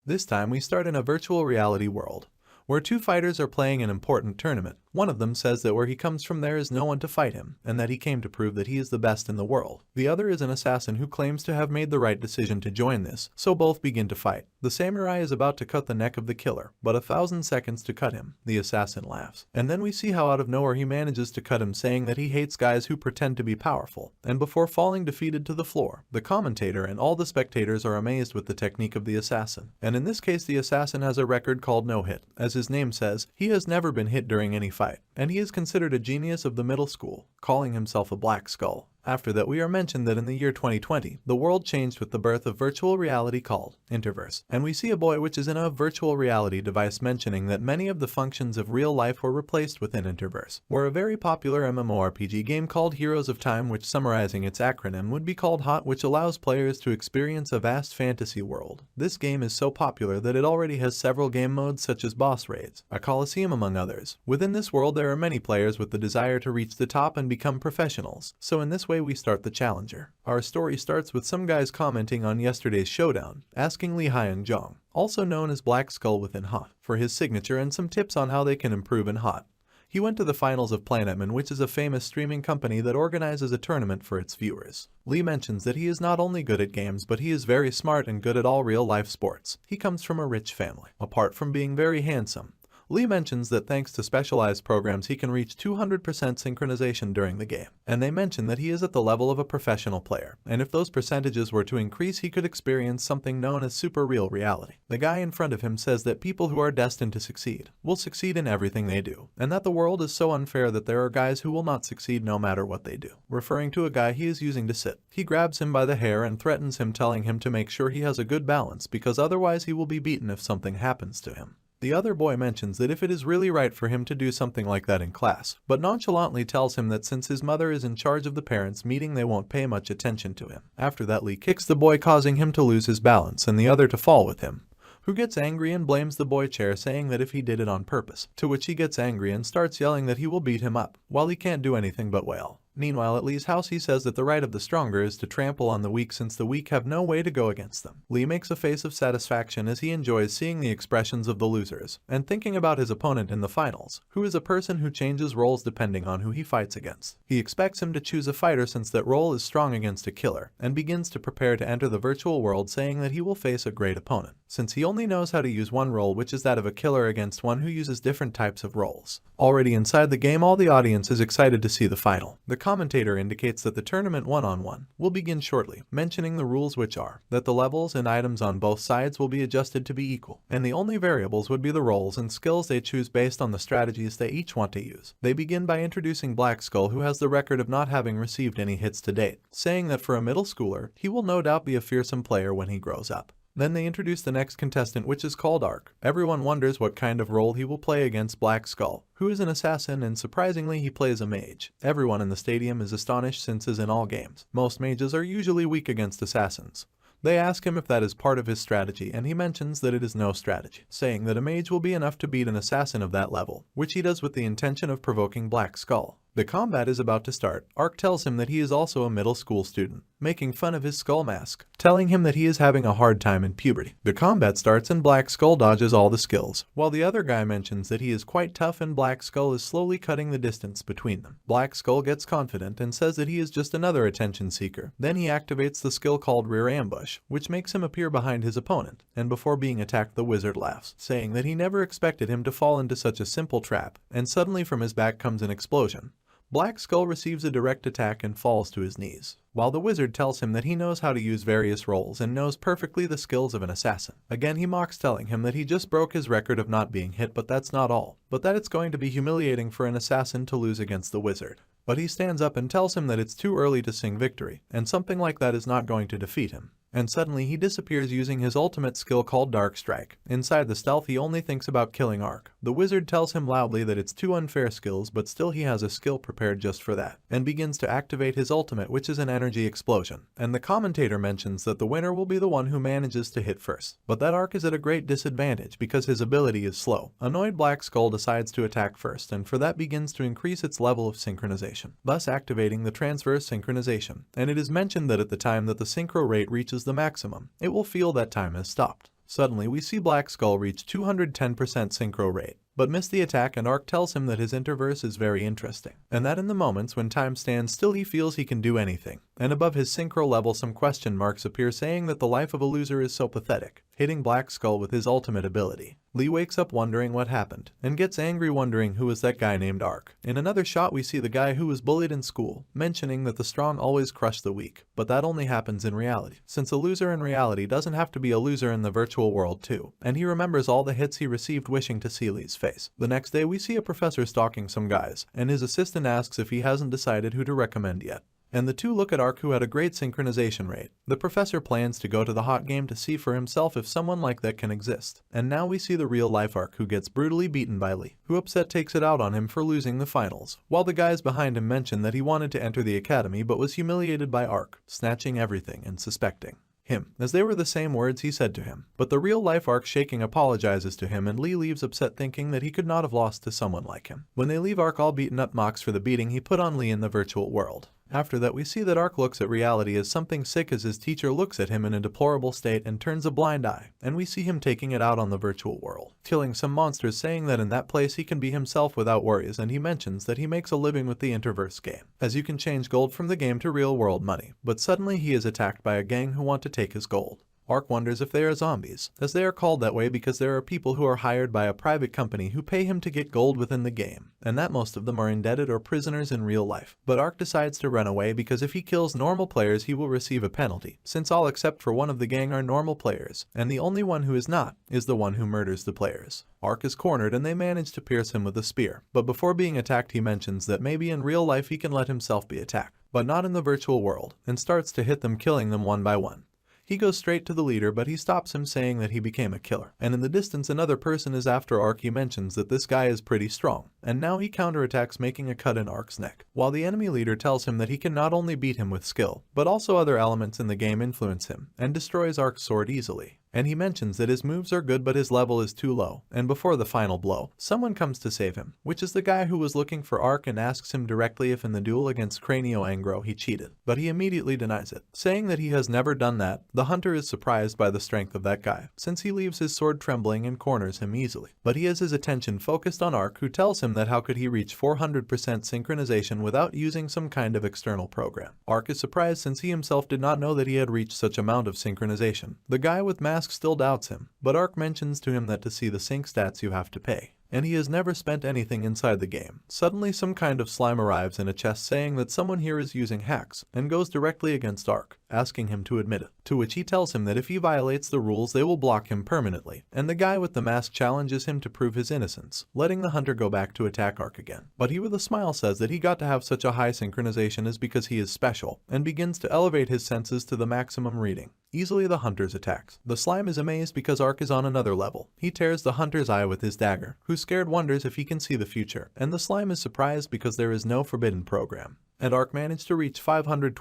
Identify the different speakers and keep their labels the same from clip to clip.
Speaker 1: This time we start in a virtual reality world, where two fighters are playing an important tournament. One of them says that where he comes from there is no one to fight him, and that he came to prove that he is the best in the world. The other is an assassin who claims to have made the right decision to join this, so both begin to fight. The samurai is about to cut the neck of the killer, but 1,000 seconds to cut him. The assassin laughs. And then we see how out of nowhere he manages to cut him, saying that he hates guys who pretend to be powerful. And before falling defeated to the floor, the commentator and all the spectators are amazed with the technique of the assassin. And in this case the assassin has a record called no hit. As his name says, he has never been hit during any fight. And he is considered a genius of the middle school, calling himself a Black Skull. After that we are mentioned that in the year 2020, the world changed with the birth of virtual reality called Interverse. And we see a boy which is in a virtual reality device mentioning that many of the functions of real life were replaced within Interverse. Where a very popular MMORPG game called Heroes of Time, which summarizing its acronym would be called HOT, which allows players to experience a vast fantasy world. This game is so popular that it already has several game modes such as boss raids, a coliseum among others. Within this world there are many players with the desire to reach the top and become professionals. So in this way we start the challenger. Our story starts with some guys commenting on yesterday's showdown, asking Lee Hyung-jong, also known as Black Skull within HOT, for his signature and some tips on how they can improve in HOT. He went to the finals of Planetman, which is a famous streaming company that organizes a tournament for its viewers. Lee mentions that he is not only good at games but he is very smart and good at all real-life sports. He comes from a rich family. Apart from being very handsome, Lee mentions that thanks to specialized programs he can reach 200% synchronization during the game, and they mention that he is at the level of a professional player, and if those percentages were to increase he could experience something known as super real reality. The guy in front of him says that people who are destined to succeed will succeed in everything they do, and that the world is so unfair that there are guys who will not succeed no matter what they do. Referring to a guy he is using to sit, he grabs him by the hair and threatens him, telling him to make sure he has a good balance because otherwise he will be beaten if something happens to him. The other boy mentions that if it is really right for him to do something like that in class, but nonchalantly tells him that since his mother is in charge of the parents' meeting they won't pay much attention to him. After that Lee kicks the boy, causing him to lose his balance and the other to fall with him, who gets angry and blames the boy chair, saying that if he did it on purpose, to which he gets angry and starts yelling that he will beat him up, while he can't do anything but wail. Meanwhile, at Lee's house he says that the right of the stronger is to trample on the weak since the weak have no way to go against them. Lee makes a face of satisfaction as he enjoys seeing the expressions of the losers, and thinking about his opponent in the finals, who is a person who changes roles depending on who he fights against. He expects him to choose a fighter since that role is strong against a killer, and begins to prepare to enter the virtual world, saying that he will face a great opponent, since he only knows how to use one role, which is that of a killer, against one who uses different types of roles. Already inside the game, all the audience is excited to see the final. The commentator indicates that the tournament one-on-one will begin shortly, mentioning the rules, which are that the levels and items on both sides will be adjusted to be equal, and the only variables would be the roles and skills they choose based on the strategies they each want to use. They begin by introducing Black Skull, who has the record of not having received any hits to date, saying that for a middle schooler, he will no doubt be a fearsome player when he grows up. Then they introduce the next contestant, which is called Ark. Everyone wonders what kind of role he will play against Black Skull, who is an assassin, and surprisingly he plays a mage. Everyone in the stadium is astonished since, as in all games, most mages are usually weak against assassins. They ask him if that is part of his strategy, and he mentions that it is no strategy, saying that a mage will be enough to beat an assassin of that level, which he does with the intention of provoking Black Skull. The combat is about to start. Ark tells him that he is also a middle school student, making fun of his skull mask, telling him that he is having a hard time in puberty. The combat starts and Black Skull dodges all the skills, while the other guy mentions that he is quite tough and Black Skull is slowly cutting the distance between them. Black Skull gets confident and says that he is just another attention seeker. Then he activates the skill called Rear Ambush, which makes him appear behind his opponent, and before being attacked the wizard laughs, saying that he never expected him to fall into such a simple trap, and suddenly from his back comes an explosion. Black Skull receives a direct attack and falls to his knees, while the wizard tells him that he knows how to use various roles and knows perfectly the skills of an assassin. Again he mocks, telling him that he just broke his record of not being hit, but that's not all, but that it's going to be humiliating for an assassin to lose against the wizard. But he stands up and tells him that it's too early to sing victory, and something like that is not going to defeat him. And suddenly he disappears using his ultimate skill called Dark Strike. Inside the stealth he only thinks about killing Ark. The wizard tells him loudly that it's two unfair skills, but still he has a skill prepared just for that, and begins to activate his ultimate, which is an energy explosion. And the commentator mentions that the winner will be the one who manages to hit first, but that Ark is at a great disadvantage because his ability is slow. Annoyed, Black Skull decides to attack first, and for that begins to increase its level of synchronization, thus activating the transverse synchronization. And it is mentioned that at the time that the synchro rate reaches the maximum, it will feel that time has stopped. Suddenly we see Black Skull reach 210% synchro rate, but miss the attack, and Arc tells him that his interverse is very interesting, and that in the moments when time stands still he feels he can do anything, and above his synchro level some question marks appear saying that the life of a loser is so pathetic, hitting Black Skull with his ultimate ability. Lee wakes up wondering what happened, and gets angry wondering who is that guy named Arc. In another shot we see the guy who was bullied in school, mentioning that the strong always crush the weak, but that only happens in reality, since a loser in reality doesn't have to be a loser in the virtual world too, and he remembers all the hits he received wishing to see Lee's face. The next day we see a professor stalking some guys, and his assistant asks if he hasn't decided who to recommend yet. And the two look at Arc, who had a great synchronization rate. The professor plans to go to the hot game to see for himself if someone like that can exist. And now we see the real life Arc, who gets brutally beaten by Lee, who upset takes it out on him for losing the finals, while the guys behind him mention that he wanted to enter the academy but was humiliated by Arc, snatching everything and suspecting him, as they were the same words he said to him. But the real life Arc shaking apologizes to him, and Lee leaves upset thinking that he could not have lost to someone like him. When they leave, Arc all beaten up mocks for the beating he put on Lee in the virtual world. After that we see that Arc looks at reality as something sick, as his teacher looks at him in a deplorable state and turns a blind eye, and we see him taking it out on the virtual world, killing some monsters, saying that in that place he can be himself without worries, and he mentions that he makes a living with the Interverse game, as you can change gold from the game to real world money. But suddenly he is attacked by a gang who want to take his gold. Arc wonders if they are zombies, as they are called that way because there are people who are hired by a private company who pay him to get gold within the game, and that most of them are indebted or prisoners in real life. But Arc decides to run away because if he kills normal players he will receive a penalty, since all except for one of the gang are normal players, and the only one who is not is the one who murders the players. Arc is cornered and they manage to pierce him with a spear, but before being attacked he mentions that maybe in real life he can let himself be attacked, but not in the virtual world, and starts to hit them, killing them one by one. He goes straight to the leader, but he stops him, saying that he became a killer. And in the distance another person is after Arc. He mentions that this guy is pretty strong, and now he counterattacks, making a cut in Arc's neck, while the enemy leader tells him that he can not only beat him with skill, but also other elements in the game influence him, and destroys Arc's sword easily. And he mentions that his moves are good but his level is too low, and before the final blow, someone comes to save him, which is the guy who was looking for Arc, and asks him directly if in the duel against Cranio Angro he cheated, but he immediately denies it, saying that he has never done that. The hunter is surprised by the strength of that guy, since he leaves his sword trembling and corners him easily, but he has his attention focused on Arc, who tells him that how could he reach 400% synchronization without using some kind of external program. Arc is surprised since he himself did not know that he had reached such amount of synchronization. The guy with mask still doubts him, but Arc mentions to him that to see the sync stats you have to pay, and he has never spent anything inside the game. Suddenly some kind of slime arrives in a chest, saying that someone here is using hacks, and goes directly against Arc, asking him to admit it, to which he tells him that if he violates the rules they will block him permanently, and the guy with the mask challenges him to prove his innocence, letting the hunter go back to attack Arc again. But he with a smile says that he got to have such a high synchronization is because he is special, and begins to elevate his senses to the maximum reading. Easily the hunter's attacks. The slime is amazed because Arc is on another level. He tears the hunter's eye with his dagger, who scared wonders if he can see the future, and the slime is surprised because there is no forbidden program. And Arc managed to reach 527%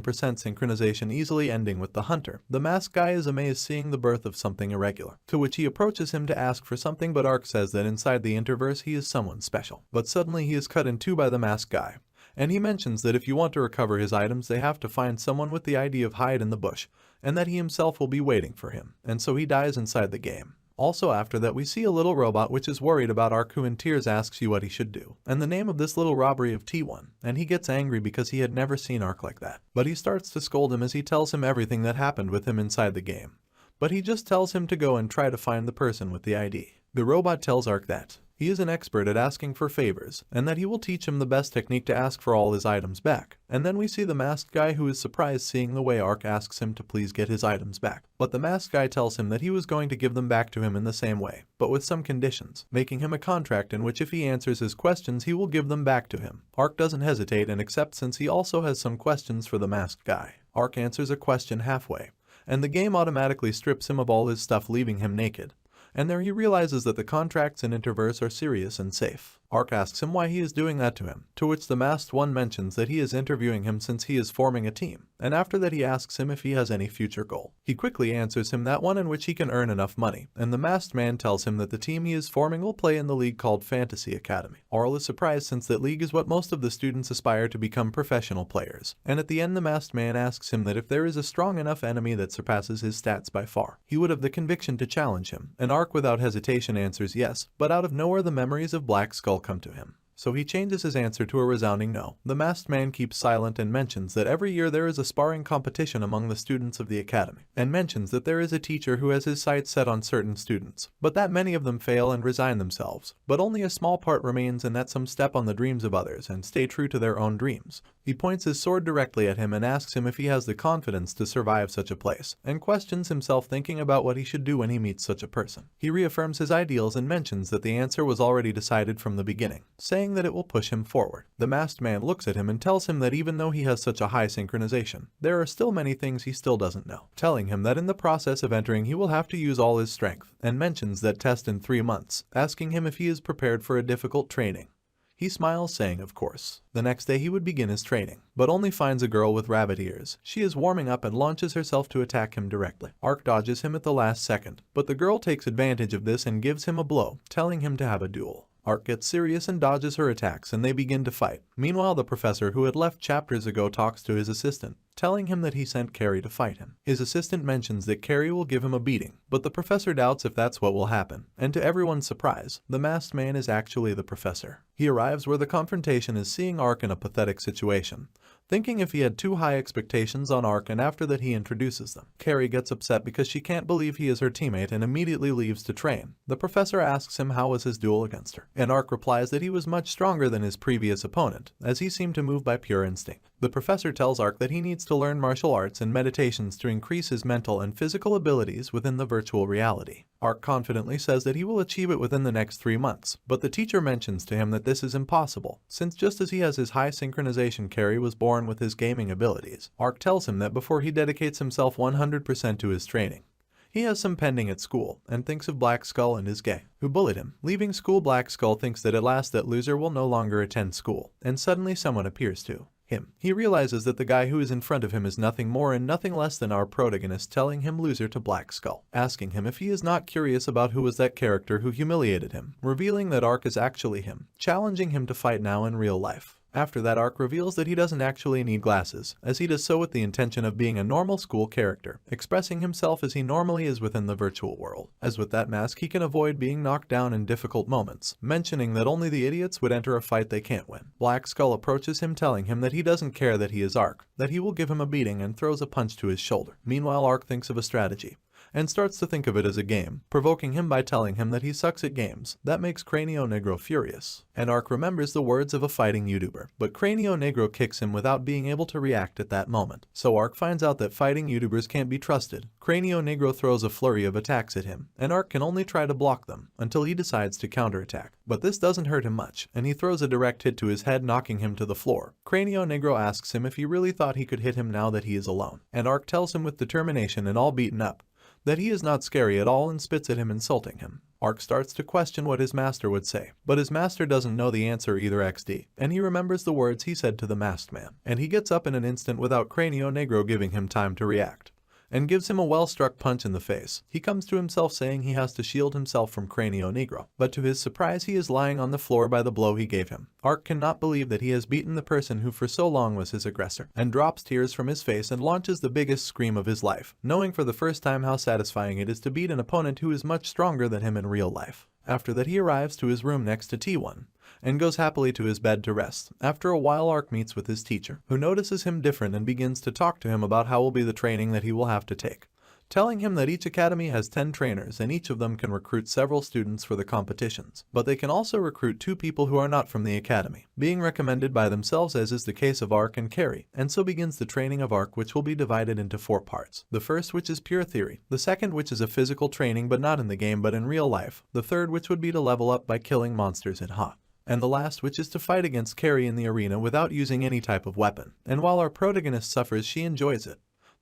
Speaker 1: synchronization, easily ending with the hunter. The masked guy is amazed seeing the birth of something irregular, to which he approaches him to ask for something, but Arc says that inside the Interverse he is someone special. But suddenly he is cut in two by the masked guy, and he mentions that if you want to recover his items they have to find someone with the ID of hide in the bush, and that he himself will be waiting for him, and so he dies inside the game. Also after that we see a little robot which is worried about Arc, who in tears asks you what he should do, and the name of this little robbery of T1, and he gets angry because he had never seen Arc like that. But he starts to scold him as he tells him everything that happened with him inside the game. But he just tells him to go and try to find the person with the ID. The robot tells Arc that he is an expert at asking for favors, and that he will teach him the best technique to ask for all his items back. And then we see the masked guy, who is surprised seeing the way Arc asks him to please get his items back. But the masked guy tells him that he was going to give them back to him in the same way, but with some conditions, making him a contract in which if he answers his questions he will give them back to him. Arc doesn't hesitate and accepts, since he also has some questions for the masked guy. Arc answers a question halfway, and the game automatically strips him of all his stuff, leaving him naked. And there he realizes that the contracts in Interverse are serious and safe. Ark asks him why he is doing that to him, to which the masked one mentions that he is interviewing him since he is forming a team, and after that he asks him if he has any future goal. He quickly answers him that one in which he can earn enough money, and the masked man tells him that the team he is forming will play in the league called Fantasy Academy. Arl is surprised since that league is what most of the students aspire to become professional players, and at the end the masked man asks him that if there is a strong enough enemy that surpasses his stats by far, he would have the conviction to challenge him, and Ark without hesitation answers yes, but out of nowhere the memories of Black Skull come to him. So he changes his answer to a resounding no. The masked man keeps silent and mentions that every year there is a sparring competition among the students of the academy, and mentions that there is a teacher who has his sights set on certain students, but that many of them fail and resign themselves, but only a small part remains and that some step on the dreams of others and stay true to their own dreams. He points his sword directly at him and asks him if he has the confidence to survive such a place, and questions himself thinking about what he should do when he meets such a person. He reaffirms his ideals and mentions that the answer was already decided from the beginning, saying that it will push him forward. The masked man looks at him and tells him that even though he has such a high synchronization, there are still many things he still doesn't know, telling him that in the process of entering he will have to use all his strength, and mentions that test in 3 months, asking him if he is prepared for a difficult training. He smiles, saying of course. The next day he would begin his training, but only finds a girl with rabbit ears. She is warming up and launches herself to attack him directly. Ark dodges him at the last second, but the girl takes advantage of this and gives him a blow, telling him to have a duel. Ark gets serious and dodges her attacks and they begin to fight. Meanwhile, the professor who had left chapters ago talks to his assistant, telling him that he sent Carrie to fight him. His assistant mentions that Carrie will give him a beating, but the professor doubts if that's what will happen, and to everyone's surprise, the masked man is actually the professor. He arrives where the confrontation is, seeing Ark in a pathetic situation, thinking if he had too high expectations on Ark, and after that he introduces them. Carrie gets upset because she can't believe he is her teammate and immediately leaves to train. The professor asks him how was his duel against her, and Ark replies that he was much stronger than his previous opponent, as he seemed to move by pure instinct. The professor tells Ark that he needs to learn martial arts and meditations to increase his mental and physical abilities within the virtual reality. Ark confidently says that he will achieve it within the next 3 months, but the teacher mentions to him that this is impossible, since just as he has his high synchronization, Carrie was born with his gaming abilities. Ark tells him that before he dedicates himself 100% to his training, he has some pending at school, and thinks of Black Skull and his gay, who bullied him. Leaving school, Black Skull thinks that at last that loser will no longer attend school, and suddenly someone appears to him. He realizes that the guy who is in front of him is nothing more and nothing less than our protagonist, telling him loser to Black Skull, asking him if he is not curious about who was that character who humiliated him, revealing that Ark is actually him, challenging him to fight now in real life. After that, Ark reveals that he doesn't actually need glasses, as he does so with the intention of being a normal school character, expressing himself as he normally is within the virtual world. As with that mask, he can avoid being knocked down in difficult moments, mentioning that only the idiots would enter a fight they can't win. Black Skull approaches him, telling him that he doesn't care that he is Ark, that he will give him a beating, and throws a punch to his shoulder. Meanwhile, Ark thinks of a strategy, and starts to think of it as a game, provoking him by telling him that he sucks at games. That makes Cráneo Negro furious, and Ark remembers the words of a fighting YouTuber, but Cráneo Negro kicks him without being able to react at that moment. So Ark finds out that fighting YouTubers can't be trusted. Cráneo Negro throws a flurry of attacks at him, and Ark can only try to block them, until he decides to counterattack. But this doesn't hurt him much, and he throws a direct hit to his head, knocking him to the floor. Cráneo Negro asks him if he really thought he could hit him now that he is alone, and Ark tells him with determination and all beaten up, that he is not scary at all and spits at him, insulting him. Ark starts to question what his master would say, but his master doesn't know the answer either XD, and he remembers the words he said to the masked man, and he gets up in an instant without Cráneo Negro giving him time to react, and gives him a well-struck punch in the face. He comes to himself, saying he has to shield himself from Cráneo Negro, but to his surprise he is lying on the floor by the blow he gave him. Ark cannot believe that he has beaten the person who for so long was his aggressor, and drops tears from his face and launches the biggest scream of his life, knowing for the first time how satisfying it is to beat an opponent who is much stronger than him in real life. After that, he arrives to his room next to T1, and goes happily to his bed to rest. After a while, Ark meets with his teacher, who notices him different and begins to talk to him about how will be the training that he will have to take, telling him that each academy has 10 trainers and each of them can recruit several students for the competitions, but they can also recruit 2 people who are not from the academy, being recommended by themselves, as is the case of Ark and Carrie. And so begins the training of Ark, which will be divided into 4 parts. The first, which is pure theory, the second, which is a physical training but not in the game but in real life, the third, which would be to level up by killing monsters in HA, and the last, which is to fight against Carrie in the arena without using any type of weapon. And while our protagonist suffers, she enjoys it.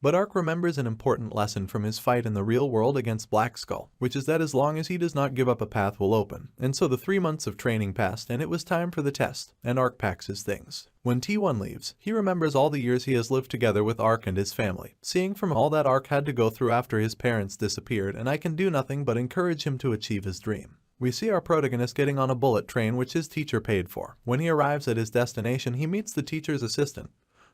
Speaker 1: But Ark remembers an important lesson from his fight in the real world against Black Skull, which is that as long as he does not give up, a path will open. And so the 3 months of training passed and it was time for the test, and Ark packs his things. When T1 leaves, he remembers all the years he has lived together with Ark and his family, seeing from all that Ark had to go through after his parents disappeared, and I can do nothing but encourage him to achieve his dream. We see our protagonist getting on a bullet train which his teacher paid for. When he arrives at his destination, he meets the teacher's assistant,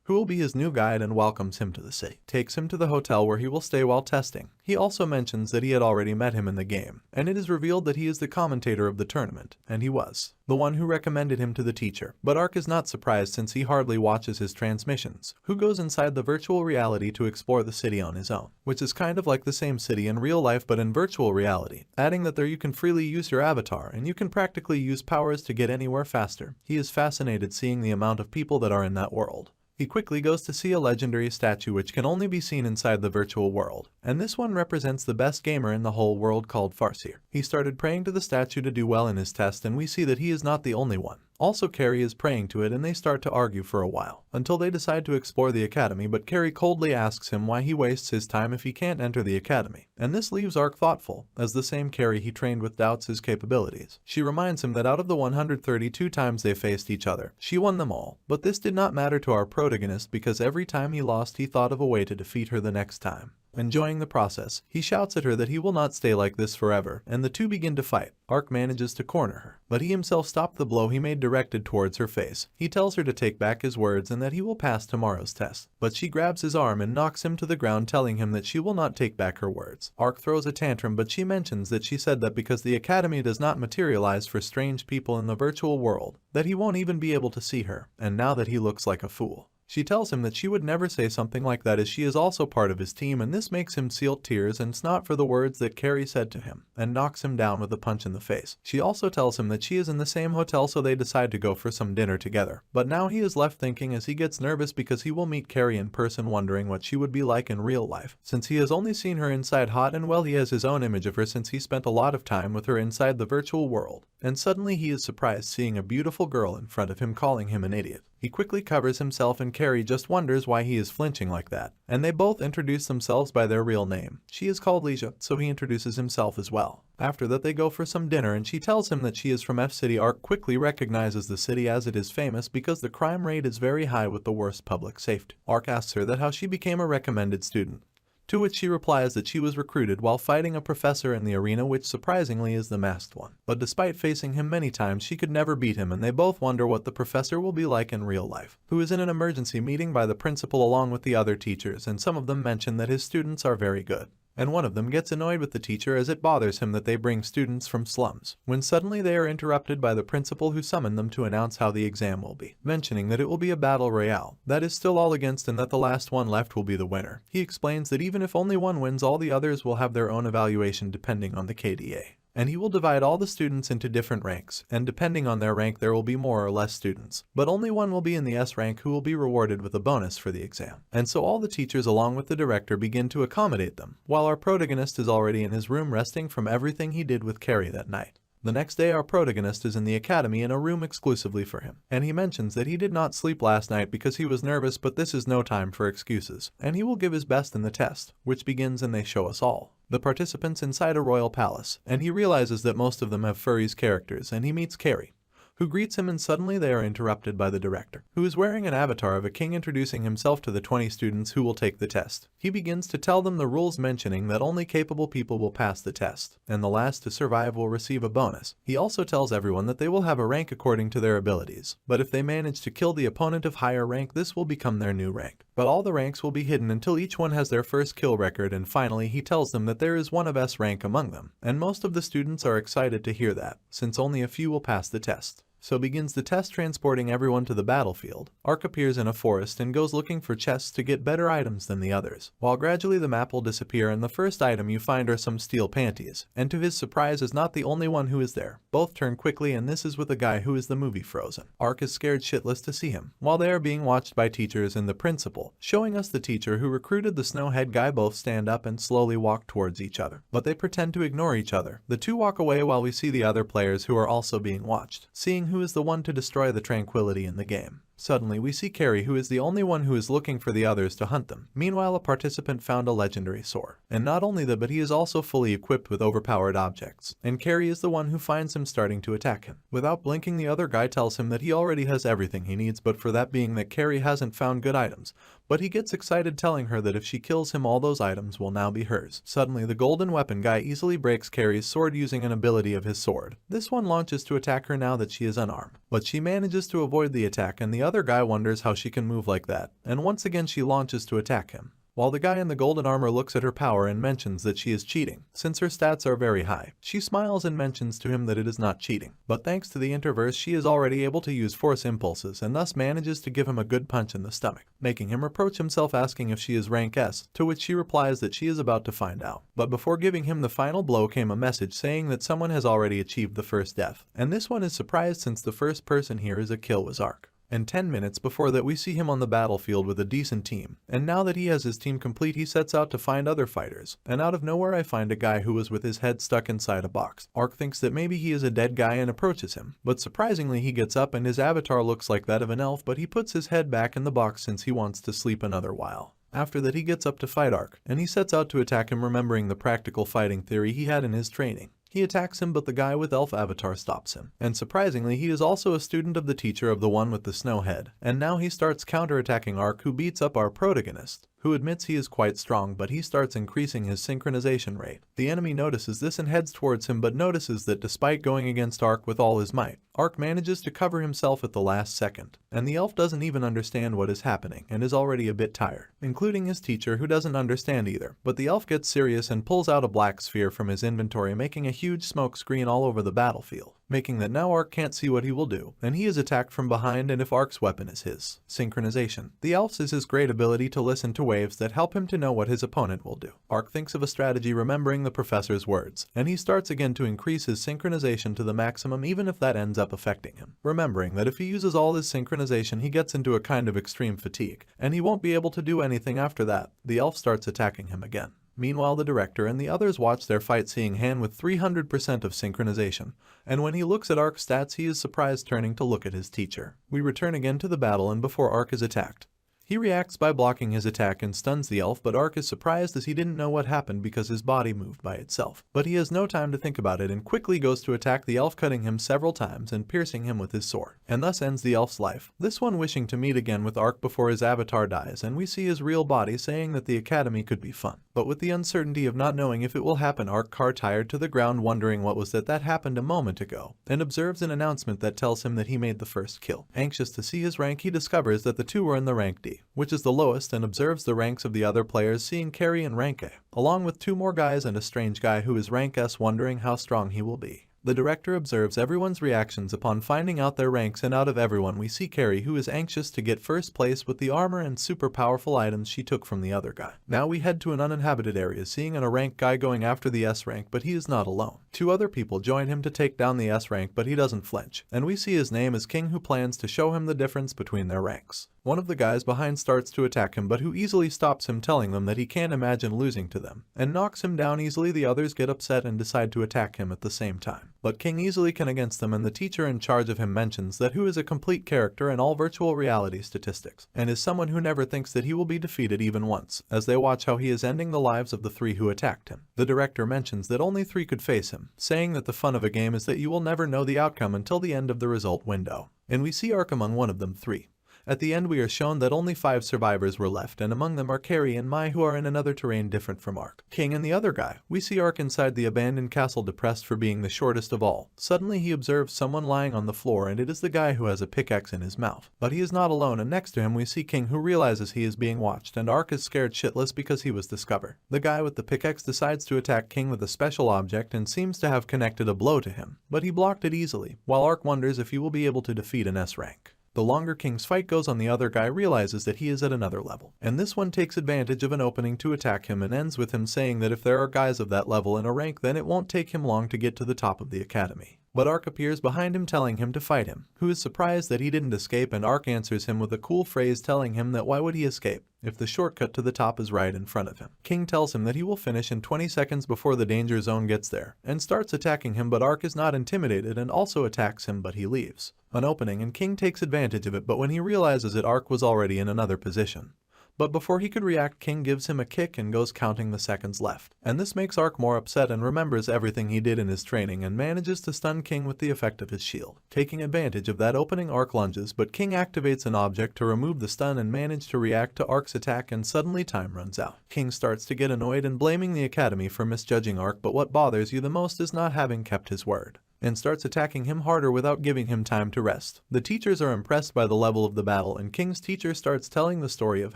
Speaker 1: who will be his new guide, and welcomes him to the city. Takes him to the hotel where he will stay while testing. He also mentions that he had already met him in the game, and it is revealed that he is the commentator of the tournament, and he was the one who recommended him to the teacher. But Ark is not surprised since he hardly watches his transmissions, who goes inside the virtual reality to explore the city on his own, which is kind of like the same city in real life but in virtual reality, adding that there you can freely use your avatar and you can practically use powers to get anywhere faster. He is fascinated seeing the amount of people that are in that world. He quickly goes to see a legendary statue which can only be seen inside the virtual world, and this one represents the best gamer in the whole world called Farseer. He started praying to the statue to do well in his test, and we see that he is not the only one. Also Carrie is praying to it and they start to argue for a while, until they decide to explore the academy, but Carrie coldly asks him why he wastes his time if he can't enter the academy. And this leaves Ark thoughtful, as the same Carrie he trained with doubts his capabilities. She reminds him that out of the 132 times they faced each other, she won them all, but this did not matter to our protagonist because every time he lost he thought of a way to defeat her the next time. Enjoying the process, he shouts at her that he will not stay like this forever, and the two begin to fight. Ark manages to corner her, but he himself stopped the blow he made directed towards her face. He tells her to take back his words and that he will pass tomorrow's test, but she grabs his arm and knocks him to the ground, telling him that she will not take back her words. Ark throws a tantrum, but she mentions that she said that because the academy does not materialize for strange people in the virtual world, that he won't even be able to see her, and now that he looks like a fool. She tells him that she would never say something like that as she is also part of his team, and this makes him seal tears and snot for the words that Carrie said to him, and knocks him down with a punch in the face. She also tells him that she is in the same hotel, so they decide to go for some dinner together. But now he is left thinking as he gets nervous because he will meet Carrie in person, wondering what she would be like in real life, since he has only seen her inside hot, and well, he has his own image of her since he spent a lot of time with her inside the virtual world. And suddenly he is surprised seeing a beautiful girl in front of him calling him an idiot. He quickly covers himself and Carrie just wonders why he is flinching like that, and they both introduce themselves by their real name. She is called Leisha, so he introduces himself as well. After that they go for some dinner and she tells him that she is from F City. Ark quickly recognizes the city as it is famous because the crime rate is very high with the worst public safety. Ark asks her that how she became a recommended student, to which she replies that she was recruited while fighting a professor in the arena, which surprisingly is the masked one. But despite facing him many times, she could never beat him, and they both wonder what the professor will be like in real life, who is in an emergency meeting by the principal along with the other teachers, and some of them mention that his students are very good. And one of them gets annoyed with the teacher as it bothers him that they bring students from slums, when suddenly they are interrupted by the principal, who summoned them to announce how the exam will be, mentioning that it will be a battle royale, that is still all against, and that the last one left will be the winner. He explains that even if only one wins, all the others will have their own evaluation depending on the KDA. And he will divide all the students into different ranks, and depending on their rank there will be more or less students, but only one will be in the S rank who will be rewarded with a bonus for the exam. And so all the teachers along with the director begin to accommodate them, while our protagonist is already in his room resting from everything he did with Carrie that night. The next day our protagonist is in the academy in a room exclusively for him, and he mentions that he did not sleep last night because he was nervous, but this is no time for excuses, and he will give his best in the test, which begins and they show us all the participants inside a royal palace, and he realizes that most of them have furries characters, and he meets Carrie, who greets him, and suddenly they are interrupted by the director, who is wearing an avatar of a king, introducing himself to the 20 students who will take the test. He begins to tell them the rules, mentioning that only capable people will pass the test, and the last to survive will receive a bonus. He also tells everyone that they will have a rank according to their abilities, but if they manage to kill the opponent of higher rank, this will become their new rank. But all the ranks will be hidden until each one has their first kill record, and finally he tells them that there is one of S rank among them, and most of the students are excited to hear that, since only a few will pass the test. So begins the test, transporting everyone to the battlefield. Ark appears in a forest and goes looking for chests to get better items than the others, while gradually the map will disappear and the first item you find are some steel panties, and to his surprise is not the only one who is there. Both turn quickly, and this is with a guy who is the movie Frozen. Ark is scared shitless to see him, while they are being watched by teachers and the principal, showing us the teacher who recruited the snowhead guy. Both stand up and slowly walk towards each other, but they pretend to ignore each other. The two walk away while we see the other players who are also being watched, seeing who is the one to destroy the tranquility in the game. Suddenly we see Carrie, who is the only one who is looking for the others to hunt them. Meanwhile, a participant found a legendary sword. And not only that, but he is also fully equipped with overpowered objects. And Carrie is the one who finds him starting to attack him. Without blinking, the other guy tells him that he already has everything he needs, but for that being that Carrie hasn't found good items. But he gets excited, telling her that if she kills him, all those items will now be hers. Suddenly, the golden weapon guy easily breaks Carrie's sword using an ability of his sword. This one launches to attack her now that she is unarmed. But she manages to avoid the attack, and the other guy wonders how she can move like that. And once again she launches to attack him. While the guy in the golden armor looks at her power and mentions that she is cheating, since her stats are very high. She smiles and mentions to him that it is not cheating. But thanks to the interverse, she is already able to use force impulses and thus manages to give him a good punch in the stomach, making him reproach himself, asking if she is rank S, to which she replies that she is about to find out. But before giving him the final blow came a message saying that someone has already achieved the first death. And this one is surprised since the first person here is a kill was Ark. And 10 minutes before that we see him on the battlefield with a decent team, and now that he has his team complete he sets out to find other fighters, and out of nowhere I find a guy who was with his head stuck inside a box. Ark thinks that maybe he is a dead guy and approaches him, but surprisingly he gets up and his avatar looks like that of an elf, but he puts his head back in the box since he wants to sleep another while. After that he gets up to fight Ark, and he sets out to attack him, remembering the practical fighting theory he had in his training. He attacks him, but the guy with elf avatar stops him. And surprisingly, he is also a student of the teacher of the one with the snow head. And now he starts counterattacking Ark, who beats up our protagonist, who admits he is quite strong, but he starts increasing his synchronization rate. The enemy notices this and heads towards him, but notices that despite going against Ark with all his might, Ark manages to cover himself at the last second. And the elf doesn't even understand what is happening and is already a bit tired, including his teacher, who doesn't understand either. But the elf gets serious and pulls out a black sphere from his inventory, making a huge smoke screen all over the battlefield, making that now Ark can't see what he will do, and he is attacked from behind. And if Ark's weapon is his synchronization, the elf's is his great ability to listen to waves that help him to know what his opponent will do. Ark thinks of a strategy, remembering the professor's words, and he starts again to increase his synchronization to the maximum, even if that ends up affecting him, remembering that if he uses all his synchronization he gets into a kind of extreme fatigue, and he won't be able to do anything after that. The elf starts attacking him again. Meanwhile, the director and the others watch their fight, seeing Han with 300% of synchronization, and when he looks at Ark's stats he is surprised, turning to look at his teacher. We return again to the battle, and before Ark is attacked, he reacts by blocking his attack and stuns the elf, but Ark is surprised as he didn't know what happened because his body moved by itself. But he has no time to think about it and quickly goes to attack the elf, cutting him several times and piercing him with his sword, and thus ends the elf's life. This one wishing to meet again with Ark before his avatar dies, and we see his real body saying that the academy could be fun. But with the uncertainty of not knowing if it will happen, Ark car tired to the ground, wondering what was that happened a moment ago, and observes an announcement that tells him that he made the first kill. Anxious to see his rank, he discovers that the two were in the rank D, which is the lowest, and observes the ranks of the other players, seeing Carrie in rank A, along with two more guys and a strange guy who is rank S, wondering how strong he will be. The director observes everyone's reactions upon finding out their ranks, and out of everyone we see Carrie, who is anxious to get first place with the armor and super powerful items she took from the other guy. Now we head to an uninhabited area, seeing a rank guy going after the S rank, but he is not alone. Two other people join him to take down the S rank, but he doesn't flinch, and we see his name is King, who plans to show him the difference between their ranks. One of the guys behind starts to attack him, but who easily stops him, telling them that he can't imagine losing to them, and knocks him down easily. The others get upset and decide to attack him at the same time, but King easily can against them, and the teacher in charge of him mentions that who is a complete character in all virtual reality statistics, and is someone who never thinks that he will be defeated even once, as they watch how he is ending the lives of the three who attacked him. The director mentions that only 3 could face him, saying that the fun of a game is that you will never know the outcome until the end of the result window. And we see Ark among one of them 3. At the end we are shown that only 5 survivors were left, and among them are Carrie and Mai, who are in another terrain different from Ark, King, and the other guy. We see Ark inside the abandoned castle, depressed for being the shortest of all. Suddenly he observes someone lying on the floor, and it is the guy who has a pickaxe in his mouth. But he is not alone, and next to him we see King, who realizes he is being watched, and Ark is scared shitless because he was discovered. The guy with the pickaxe decides to attack King with a special object and seems to have connected a blow to him, but he blocked it easily, while Ark wonders if he will be able to defeat an S rank. The longer King's fight goes on, the other guy realizes that he is at another level, and this one takes advantage of an opening to attack him, and ends with him saying that if there are guys of that level in a rank, then it won't take him long to get to the top of the academy. But Ark appears behind him telling him to fight him, who is surprised that he didn't escape, and Ark answers him with a cool phrase telling him that why would he escape if the shortcut to the top is right in front of him. King tells him that he will finish in 20 seconds before the danger zone gets there, and starts attacking him, but Ark is not intimidated and also attacks him, but he leaves an opening and King takes advantage of it, but when he realizes it, Ark was already in another position. But before he could react, King gives him a kick and goes counting the seconds left. And this makes Ark more upset and remembers everything he did in his training and manages to stun King with the effect of his shield. Taking advantage of that opening, Ark lunges, but King activates an object to remove the stun and manage to react to Ark's attack, and suddenly time runs out. King starts to get annoyed and blaming the Academy for misjudging Ark, but what bothers you the most is not having kept his word, and starts attacking him harder without giving him time to rest. The teachers are impressed by the level of the battle, and King's teacher starts telling the story of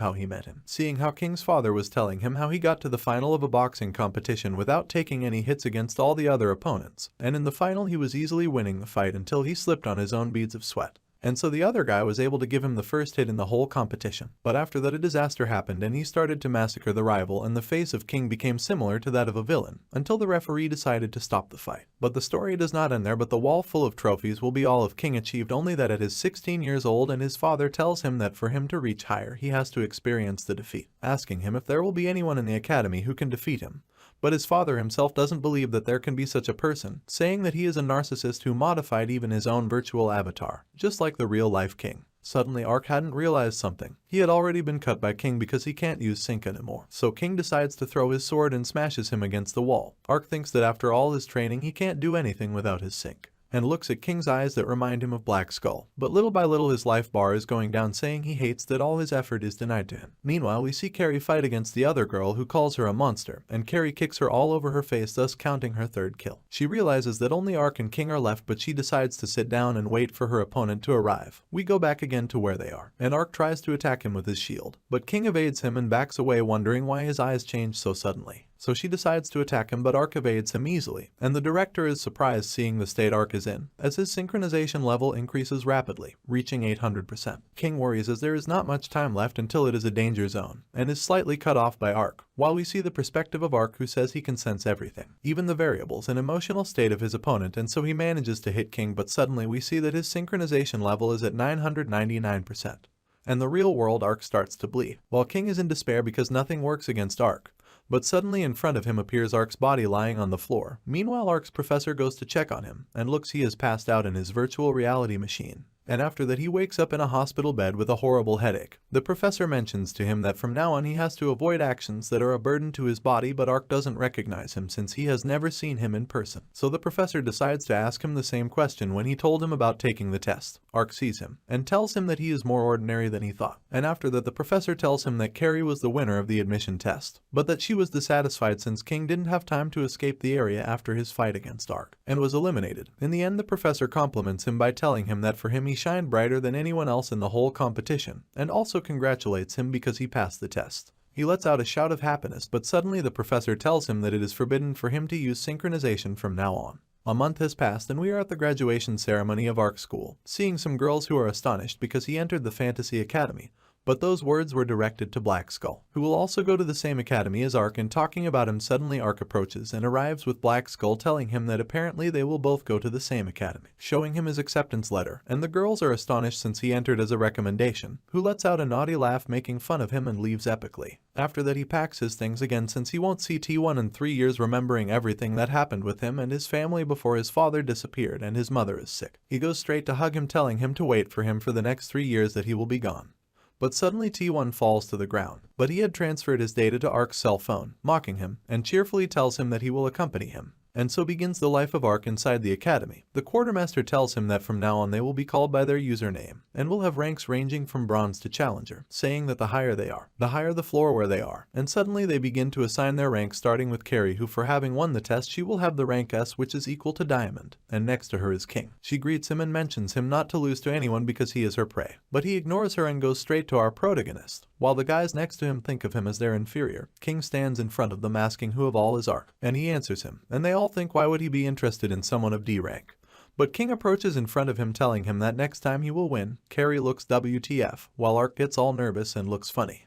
Speaker 1: how he met him, seeing how King's father was telling him how he got to the final of a boxing competition without taking any hits against all the other opponents, and in the final he was easily winning the fight until he slipped on his own beads of sweat. And so the other guy was able to give him the first hit in the whole competition. But after that, a disaster happened and he started to massacre the rival, and the face of King became similar to that of a villain, until the referee decided to stop the fight. But the story does not end there, but the wall full of trophies will be all of King achieved, only that at his 16 years old, and his father tells him that for him to reach higher, he has to experience the defeat, asking him if there will be anyone in the academy who can defeat him. But his father himself doesn't believe that there can be such a person, saying that he is a narcissist who modified even his own virtual avatar, just like the real-life King. Suddenly, Ark hadn't realized something. He had already been cut by King because he can't use sync anymore. So King decides to throw his sword and smashes him against the wall. Ark thinks that after all his training, he can't do anything without his sync, and looks at King's eyes that remind him of Black Skull. But little by little his life bar is going down, saying he hates that all his effort is denied to him. Meanwhile, we see Carrie fight against the other girl who calls her a monster, and Carrie kicks her all over her face, thus counting her third kill. She realizes that only Ark and King are left, but she decides to sit down and wait for her opponent to arrive. We go back again to where they are, and Ark tries to attack him with his shield, but King evades him and backs away, wondering why his eyes change so suddenly. So she decides to attack him, but Ark evades him easily, and the director is surprised seeing the state Ark is in, as his synchronization level increases rapidly, reaching 800%. King worries as there is not much time left until it is a danger zone, and is slightly cut off by Ark, while we see the perspective of Ark, who says he can sense everything, even the variables and emotional state of his opponent, and so he manages to hit King, but suddenly we see that his synchronization level is at 999%. And the real world Ark starts to bleed, while King is in despair because nothing works against Ark. But suddenly in front of him appears Ark's body lying on the floor. Meanwhile, Ark's professor goes to check on him, and looks he has passed out in his virtual reality machine. And after that he wakes up in a hospital bed with a horrible headache. The professor mentions to him that from now on he has to avoid actions that are a burden to his body, but Ark doesn't recognize him since he has never seen him in person. So the professor decides to ask him the same question when he told him about taking the test. Ark sees him, and tells him that he is more ordinary than he thought. And after that the professor tells him that Carrie was the winner of the admission test, but that she was dissatisfied since King didn't have time to escape the area after his fight against Ark, and was eliminated. In the end, the professor compliments him by telling him that for him he shined brighter than anyone else in the whole competition, and also congratulates him because he passed the test. He lets out a shout of happiness, but suddenly the professor tells him that it is forbidden for him to use synchronization from now on. A month has passed and we are at the graduation ceremony of Ark's school, seeing some girls who are astonished because he entered the Fantasy Academy. But those words were directed to Black Skull, who will also go to the same academy as Ark, and talking about him, suddenly Ark approaches and arrives with Black Skull, telling him that apparently they will both go to the same academy, showing him his acceptance letter, and the girls are astonished since he entered as a recommendation, who lets out a naughty laugh making fun of him and leaves epically. After that he packs his things again since he won't see T1 in 3 years, remembering everything that happened with him and his family before his father disappeared and his mother is sick. He goes straight to hug him, telling him to wait for him for the next 3 years, that he will be gone. But suddenly T1 falls to the ground, but he had transferred his data to Ark's cell phone, mocking him, and cheerfully tells him that he will accompany him. And so begins the life of Ark inside the academy. The quartermaster tells him that from now on they will be called by their username, and will have ranks ranging from bronze to challenger, saying that the higher they are, the higher the floor where they are. And suddenly they begin to assign their ranks, starting with Carrie, who for having won the test she will have the rank S, which is equal to Diamond, and next to her is King. She greets him and mentions him not to lose to anyone because he is her prey. But he ignores her and goes straight to our protagonist. While the guys next to him think of him as their inferior, King stands in front of them asking who of all is Ark, and he answers him, and they all think why would he be interested in someone of D rank. But King approaches in front of him, telling him that next time he will win. Carrie looks WTF, while Ark gets all nervous and looks funny.